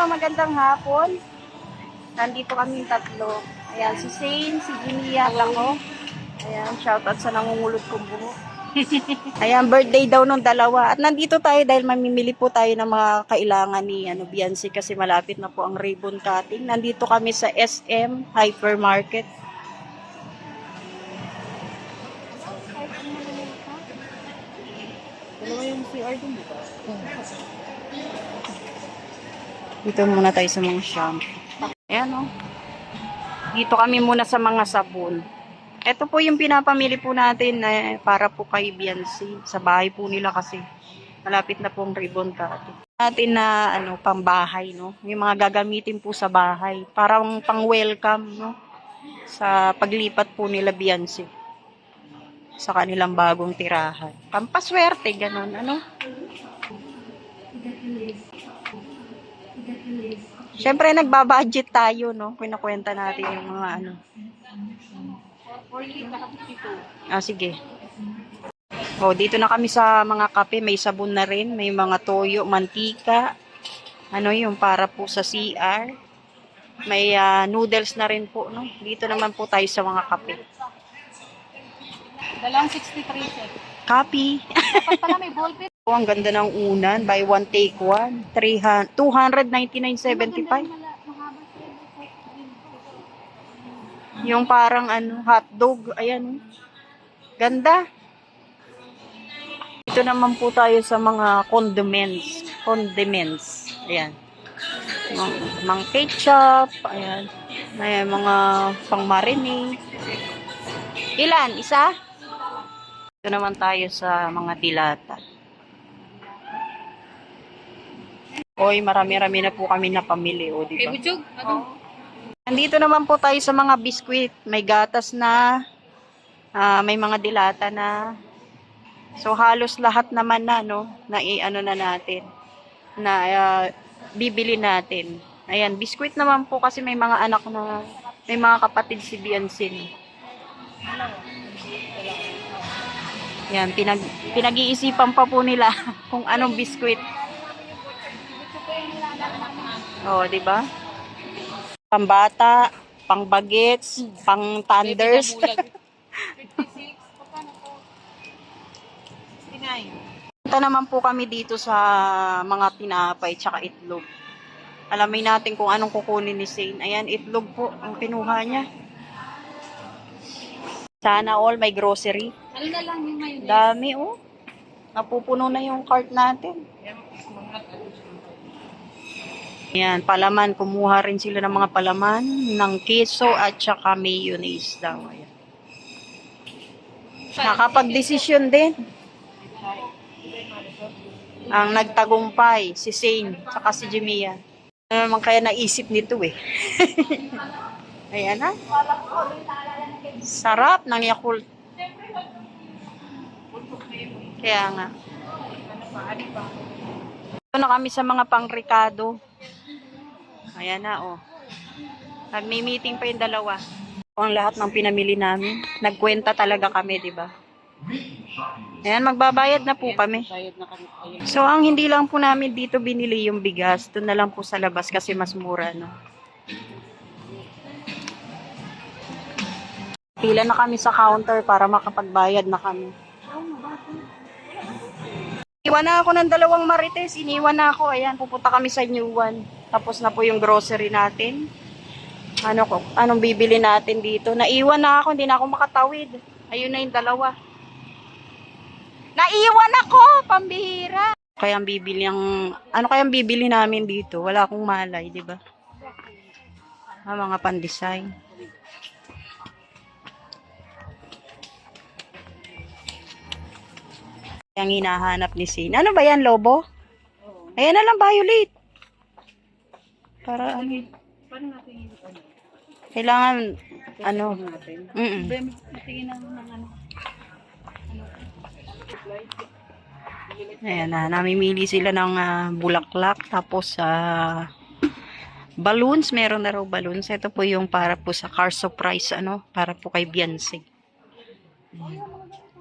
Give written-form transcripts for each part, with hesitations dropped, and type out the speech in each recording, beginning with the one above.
magandang hapon. Nandito kami tatlo. Ayan, si Shane, si Jimmy at ako. Ayan, shoutout sa nangungulot kong buhok. Ayan, birthday daw nung dalawa. At nandito tayo dahil mamimili po tayo ng mga kailangan ni Beyonce kasi malapit na po ang ribbon cutting. Nandito kami sa SM Hypermarket. Dalawa yung CR din, di ba? Dito muna tayo sa mga shampoo. Ayan, oh. Dito kami muna sa mga sabon. Ito po yung pinapamili po natin para po kay Beyonce. Sa bahay po nila kasi. Malapit na pong ribbon cutting. Natin na pambahay, no? Yung mga gagamitin po sa bahay. Parang pang-welcome, no? Sa paglipat po nila Beyonce. Sa kanilang bagong tirahan. Pampaswerte, ganun, ano? Siyempre, nagbabudget tayo, no? Pinakwenta natin yung mga sige. Oh, dito na kami sa mga kape. May sabon na rin. May mga toyo, mantika. Yung para po sa CR. May noodles na rin po, no? Dito naman po tayo sa mga kape. Dalang 63 set. Copy. Dapat pala may ballpen. Oh, ang ganda ng unan. Buy one, take one. 299.75. Yung parang hotdog. Ayan. Ganda. Dito naman po tayo sa mga condiments. Condiments. Ayan. Mga ketchup. Ayan. Ayan, mga pang-marinate. Ilan? Isa? Dito naman tayo sa mga dilata. Oy, marami-rami na po kami napamili. O, diba? Kay Butchog? Nandito naman po tayo sa mga biskwit. May gatas na. May mga dilata na. So, halos lahat naman na, no? Na na natin. Na bibili natin. Ayan, biskwit naman po kasi may mga anak na, may mga kapatid si Beyonce. Yan, pinag-iisipan pa po nila kung anong biskwit. Oh, di ba? Pambata, pang bagets, pang thunders. 56. Punta naman po kami dito sa mga tinapay tsaka itlog. Alamin natin kung anong kukunin ni Shane. Ayan, itlog po ang pinuha niya. Sana all may grocery. Ano na lang yung ngayon? Dami, oh. Napupuno na yung cart natin. Ayan, palaman. Kumuha rin sila ng mga palaman ng keso at saka mayonnaise daw. Ayan. Nakapag-desisyon din. Ang nagtagumpay, si Shane, saka si Jimia. Ano naman kaya naisip nito eh. Ayan ha. Sarap ng Yakult. Kaya nga. Ito na kami sa mga pang-Ricardo. Ayan na, oh. Nagmi-meeting pa yung dalawa. Ang lahat ng pinamili namin. Nagkwenta talaga kami, di ba? Ayan, magbabayad na po kami. So, ang hindi lang po namin dito binili yung bigas. Doon na lang po sa labas kasi mas mura, no? Pila na kami sa counter para makapagbayad na kami. Iniwan na ako ng 2 marites. Iniwan na ako. Ayan, pupunta kami sa New One. Tapos na po yung grocery natin. Anong bibili natin dito? Naiwan na ako. Hindi na ako makatawid. Ayun na yung 2. Naiwan ako! Pambihira! Kayang bibili kayang bibili namin dito? Wala akong malay, di ba? Mga pan-design. Yung hinahanap ni Shane. Ano ba yan, lobo? Ayan na lang, violet. Para Paano natin yung kailangan, Natingin ng Ayan na, namimili sila ng bulaklak. Tapos, balloons. Meron na raw balloons. Ito po yung para po sa car surprise, para po kay Beyonce.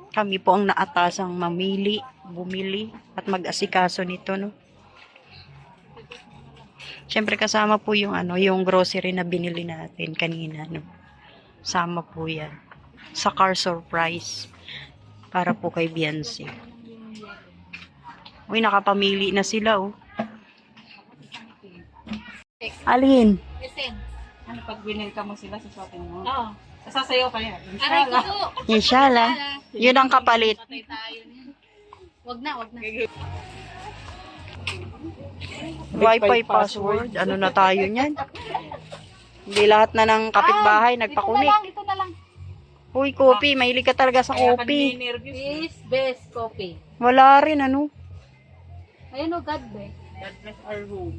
Kami po ang naatasang bumili, at mag-asikaso nito, no? Siyempre kasama po yung yung grocery na binili natin kanina, no. Sama po 'yan. Sa car surprise para po kay Biancy. Uy, nakapamili na sila, oh. Alin? Listen. Ano pag binilka mo sila sa shopping mo? Oo. Sasayaw ka yan. Aray ko. Inshallah. Yun ang kapalit. Patay tayo niyan. Wag na, wag na. Wi-Fi password. Ano na tayo niyan? Hindi lahat na ng kapitbahay nagpakunik. Ito na lang. Uy, kopi. Mahilig ka talaga sa Kaya ka kopi. nervous. This best coffee. Wala rin, ano. Ayun o, God be. God bless our home.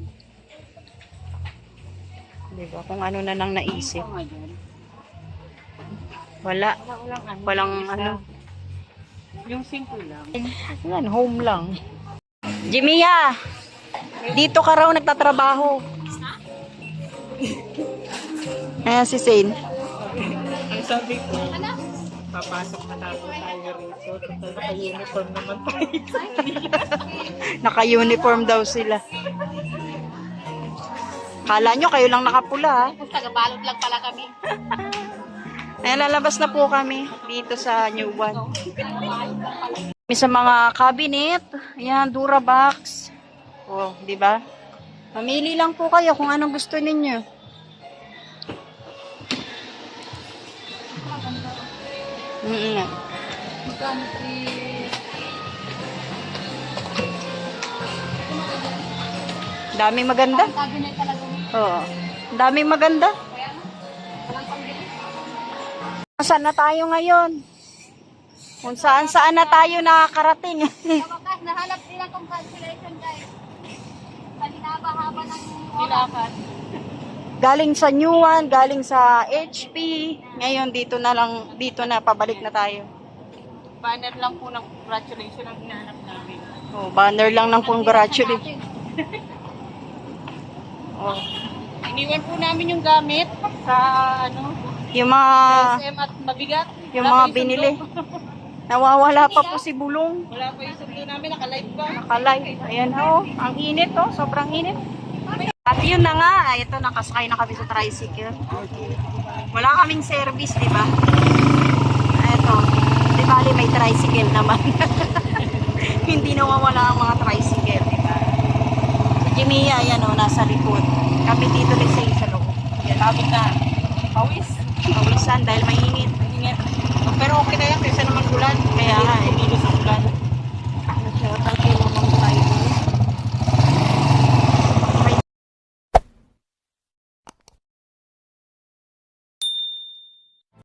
Diba? Kung ano na nang naisip. Ano nga dyan? Wala. Walang ano. Walang Isa. ano. Yung simple lang. Yan, home lang. Jimia! Dito ka raw nagtatrabaho. Ayan si Zane. Ang sabi ko, papasok na tayo rito. Total naka-uniform naman tayo. Naka-uniform daw sila. Kala nyo, kayo lang nakapula, ha? Tapos tagabalot lang pala kami. Ayan, lalabas na po kami dito sa New One. May sa mga cabinet. Ayan, Durabox. Oh, di ba? Mamili lang po kayo kung anong gusto ninyo. Mm. Magkano Daming maganda. cabinet talaga mo. Oo. Daming maganda. Kaya na. Walang pambili. Saan na tayo ngayon? Kung saan na tayo nakakarating. Sa wakas, nahanap nila kong cancellation guys. Palinaba-haba ng Nilakat. Galing sa New One, galing sa HP. Ngayon dito na pabalik na tayo. Banner lang po ng congratulations ang hinahanap namin. Oh, banner lang ng congratulations. Oh, Iniwan po namin yung gamit sa yung mga SM at mabigat. yung Wala mga pa yung binili. sundo. Nawawala pa po si Bulong. Wala pa yung sundo namin, nakalive pa. Nakalay. Ayan oh, ang init oh, sobrang init. At yun na nga, ito nakasakay na kami sa tricycle. Wala kaming service, di ba? Ito, di bali may tricycle naman. Hindi nawawala ang mga tricycle, di ba? Si Jimia, yan oh, nasa likod. Kami dito ni Say sa loob. Yan, abot na.